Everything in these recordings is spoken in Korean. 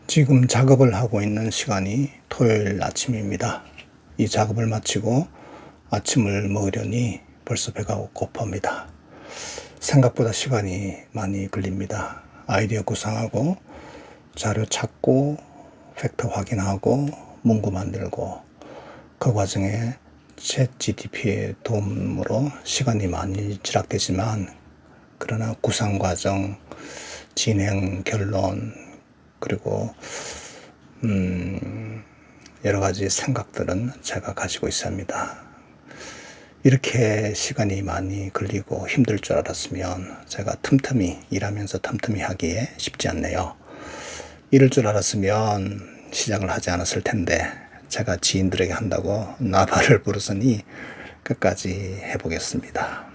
지금 작업을 하고 있는 시간이 토요일 아침입니다. 이 작업을 마치고 아침을 먹으려니 벌써 배가 고픕니다. 생각보다 시간이 많이 걸립니다. 아이디어 구상하고 자료 찾고 팩트 확인하고 문구 만들고 그 과정에 챗GPT의 도움으로 시간이 많이 지락되지만 그러나 구상 과정, 진행, 결론 그리고 여러 가지 생각들은 제가 가지고 있습니다. 이렇게 시간이 많이 걸리고 힘들 줄 알았으면 제가 틈틈이 일하면서 틈틈이 하기에 쉽지 않네요. 이럴 줄 알았으면 시작을 하지 않았을 텐데 제가 지인들에게 한다고 나발을 부르서니 끝까지 해보겠습니다.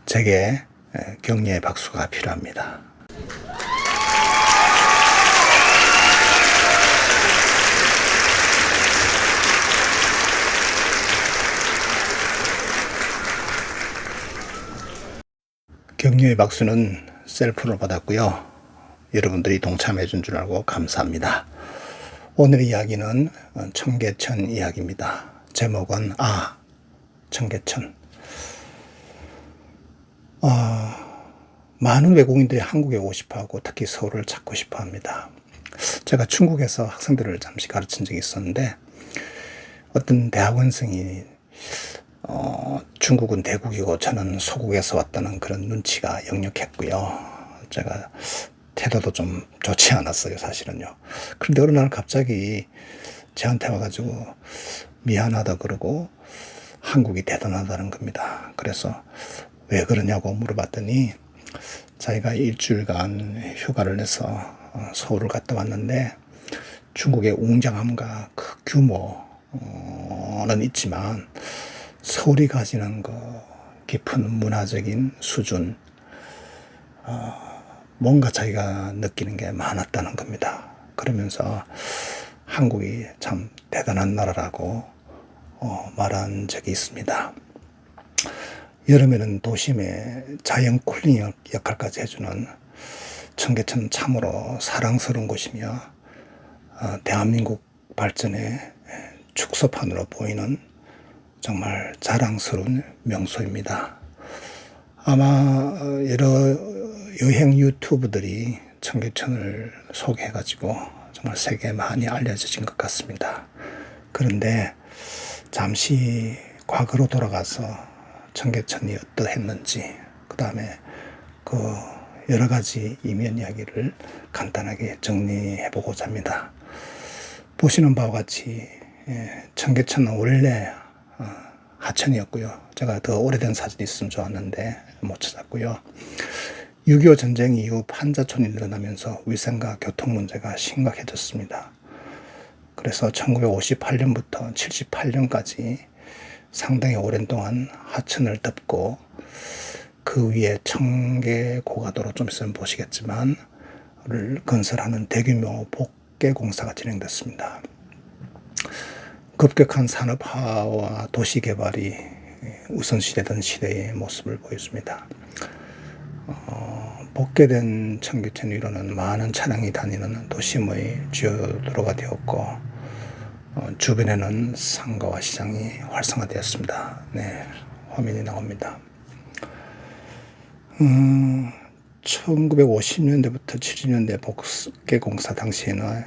제게 격려의 박수가 필요합니다. 격려의 박수는 셀프로 받았고요. 여러분들이 동참해 준 줄 알고 감사합니다. 오늘의 이야기는 청계천 이야기입니다. 제목은 청계천. 많은 외국인들이 한국에 오고 싶어하고 특히 서울을 찾고 싶어합니다. 제가 중국에서 학생들을 잠시 가르친 적이 있었는데 어떤 대학원생이 중국은 대국이고 저는 소국에서 왔다는 그런 눈치가 역력했고요. 제가 태도도 좀 좋지 않았어요, 사실은요. 그런데 어느 날 갑자기 저한테 와가지고 미안하다 그러고 한국이 대단하다는 겁니다. 그래서 왜 그러냐고 물어봤더니 자기가 일주일간 휴가를 내서 서울을 갔다 왔는데 중국의 웅장함과 그 규모는 있지만 서울이 가지는 그 깊은 문화적인 수준, 뭔가 자기가 느끼는 게 많았다는 겁니다. 그러면서 한국이 참 대단한 나라라고 말한 적이 있습니다. 여름에는 도심의 자연 쿨링 역할까지 해주는 청계천 참으로 사랑스러운 곳이며 대한민국 발전의 축소판으로 보이는 정말 자랑스러운 명소입니다. 아마 여러 여행 유튜브들이 청계천을 소개해가지고 정말 세계에 많이 알려진 것 같습니다. 그런데 잠시 과거로 돌아가서 청계천이 어떠했는지, 그 다음에 그 여러 가지 이면 이야기를 간단하게 정리해보고자 합니다. 보시는 바와 같이 청계천은 원래 하천이었고요. 제가 더 오래된 사진이 있으면 좋았는데 못 찾았고요. 6.25 전쟁 이후 판자촌이 늘어나면서 위생과 교통 문제가 심각해졌습니다. 그래서 1958년부터 78년까지 상당히 오랜 동안 하천을 덮고 그 위에 청계고가도로 좀 있으면 보시겠지만 를 건설하는 대규모 복개 공사가 진행됐습니다. 급격한 산업화와 도시개발이 우선시되던 시대의 모습을 보여줍니다. 복개된 청계천 위로는 많은 차량이 다니는 도심의 주요 도로가 되었고 주변에는 상가와 시장이 활성화되었습니다. 네, 화면이 나옵니다. 1950년대부터 70년대 복개 공사 당시에는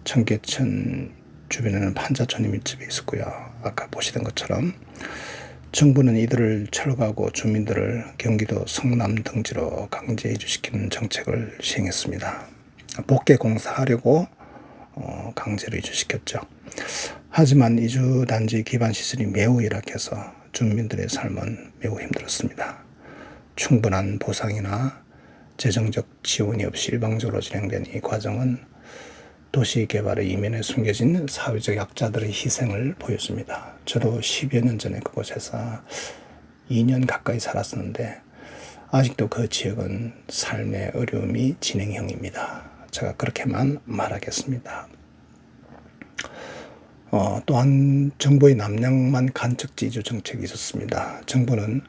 청계천 주변에는 판자촌이 밀집해 있었고요. 아까 보시던 것처럼 정부는 이들을 철거하고 주민들을 경기도 성남 등지로 강제 이주시키는 정책을 시행했습니다. 복개 공사하려고 강제로 이주시켰죠. 하지만 이주 단지 기반 시설이 매우 열악해서 주민들의 삶은 매우 힘들었습니다. 충분한 보상이나 재정적 지원이 없이 일방적으로 진행된 이 과정은 도시개발의 이면에 숨겨진 사회적 약자들의 희생을 보여줍니다. 저도 10여 년 전에 그곳에서 2년 가까이 살았었는데 아직도 그 지역은 삶의 어려움이 진행형입니다. 제가 그렇게만 말하겠습니다. 또한 정부의 남양만 간척지 이주 정책이 있었습니다. 정부는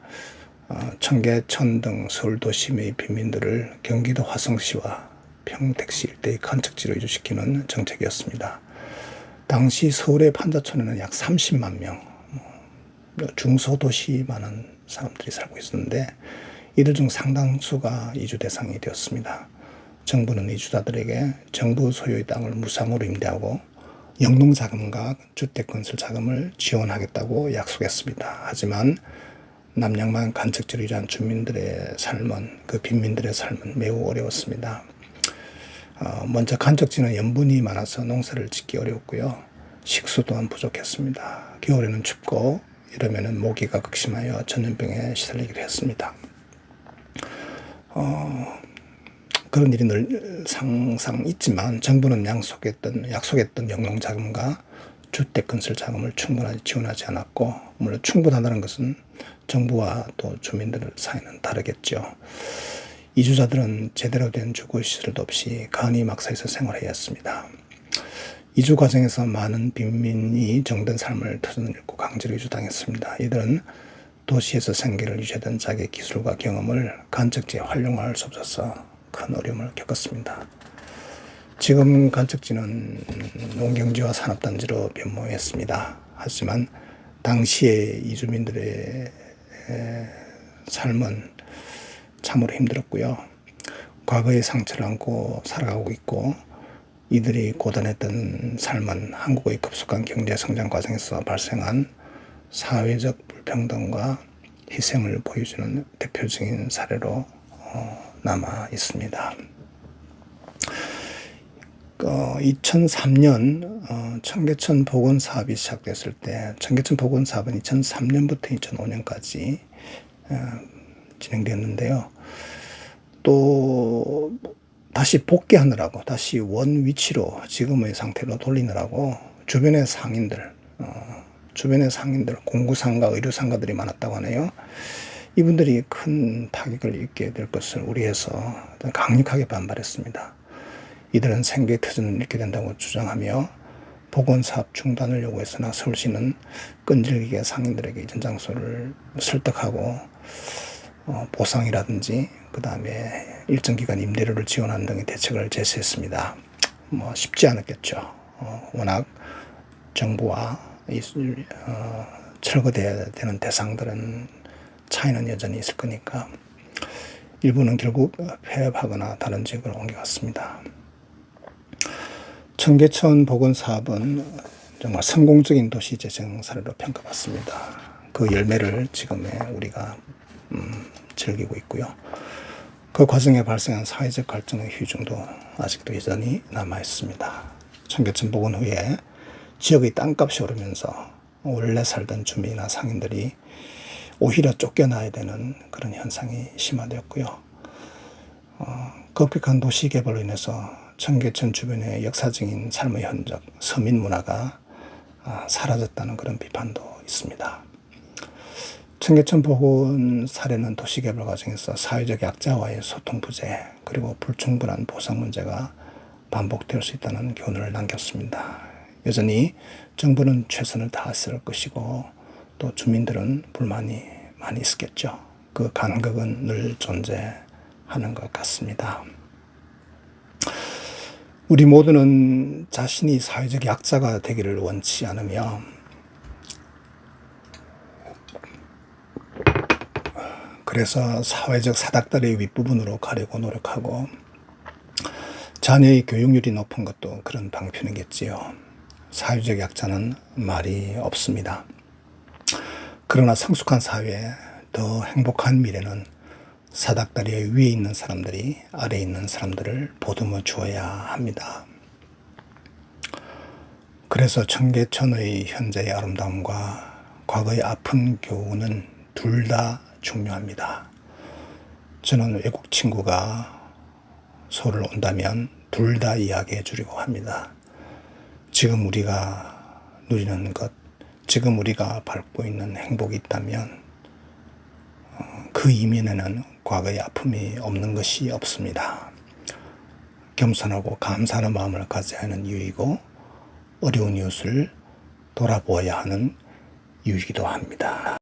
청계천 등 서울 도심의 빈민들을 경기도 화성시와 평택시 일대의 간척지로 이주시키는 정책이었습니다. 당시 서울의 판자촌에는 약 30만 명, 중소도시만한 사람들이 살고 있었는데 이들 중 상당수가 이주 대상이 되었습니다. 정부는 이주자들에게 정부 소유의 땅을 무상으로 임대하고 영농자금과 주택건설 자금을 지원하겠다고 약속했습니다. 하지만 남양만 간척지로 이주한 주민들의 삶은, 그 빈민들의 삶은 매우 어려웠습니다. 먼저 간척지는 염분이 많아서 농사를 짓기 어려웠고요. 식수 또한 부족했습니다. 겨울에는 춥고 이러면은 모기가 극심하여 전염병에 시달리기도 했습니다. 그런 일이 늘 항상 있지만 정부는 약속했던 영농자금과 주택건설 자금을 충분하게 지원하지 않았고, 물론 충분하다는 것은 정부와 또 주민들 사이는 다르겠죠. 이주자들은 제대로 된 주거시설도 없이 간이 막사에서 생활해야 했습니다. 이주 과정에서 많은 빈민이 정든 삶을 터전을 잃고 강제로 이주당했습니다. 이들은 도시에서 생계를 유지하던 자기의 기술과 경험을 간척지에 활용할 수 없어서 큰 어려움을 겪었습니다. 지금 간척지는 농경지와 산업단지로 변모했습니다. 하지만 당시의 이주민들의 삶은 참으로 힘들었고요. 과거의 상처를 안고 살아가고 있고, 이들이 고단했던 삶은 한국의 급속한 경제 성장 과정에서 발생한 사회적 불평등과 희생을 보여주는 대표적인 사례로 남아 있습니다. 2003년 청계천 복원 사업이 시작됐을 때, 청계천 복원 사업은 2003년부터 2005년까지 진행됐는데요. 또 다시 복귀하느라고, 다시 원 위치로 지금의 상태로 돌리느라고 주변의 상인들, 공구상가, 의료상가들이 많았다고 하네요. 이분들이 큰 타격을 입게 될 것을 우려해서 강력하게 반발했습니다. 이들은 생계의 터전을 잃게 된다고 주장하며 복원사업 중단을 요구했으나 서울시는 끈질기게 상인들에게 이전 장소를 설득하고 보상이라든지 그 다음에 일정 기간 임대료를 지원하는 등의 대책을 제시했습니다. 쉽지 않았겠죠. 워낙 정부와 철거돼야 되는 대상들은 차이는 여전히 있을 거니까 일부는 결국 폐업하거나 다른 지역으로 옮겨갔습니다. 청계천 복원 사업은 정말 성공적인 도시 재생 사례로 평가받습니다. 그 열매를 지금의 우리가 즐기고 있고요. 그 과정에 발생한 사회적 갈등의 후유증도 아직도 여전히 남아 있습니다. 청계천 복원 후에 지역의 땅값이 오르면서 원래 살던 주민이나 상인들이 오히려 쫓겨나야 되는 그런 현상이 심화되었고요. 급격한 도시 개발로 인해서 청계천 주변의 역사적인 삶의 흔적, 서민 문화가 사라졌다는 그런 비판도 있습니다. 청계천 복원 사례는 도시개발 과정에서 사회적 약자와의 소통 부재, 그리고 불충분한 보상 문제가 반복될 수 있다는 교훈을 남겼습니다. 여전히 정부는 최선을 다했을 것이고 또 주민들은 불만이 많이 있었겠죠. 그 간극은 늘 존재하는 것 같습니다. 우리 모두는 자신이 사회적 약자가 되기를 원치 않으며 그래서 사회적 사닥다리의 윗부분으로 가려고 노력하고 자녀의 교육률이 높은 것도 그런 방편이겠지요. 사회적 약자는 말이 없습니다. 그러나 성숙한 사회에 더 행복한 미래는 사닥다리의 위에 있는 사람들이 아래에 있는 사람들을 보듬어 주어야 합니다. 그래서 청계천의 현재의 아름다움과 과거의 아픈 교훈은 둘 다 중요합니다. 저는 외국 친구가 서울을 온다면 둘 다 이야기해 주려고 합니다. 지금 우리가 누리는 것, 지금 우리가 밟고 있는 행복이 있다면 그 이면에는 과거의 아픔이 없는 것이 없습니다. 겸손하고 감사하는 마음을 가져야 하는 이유이고 어려운 이웃을 돌아보아야 하는 이유이기도 합니다.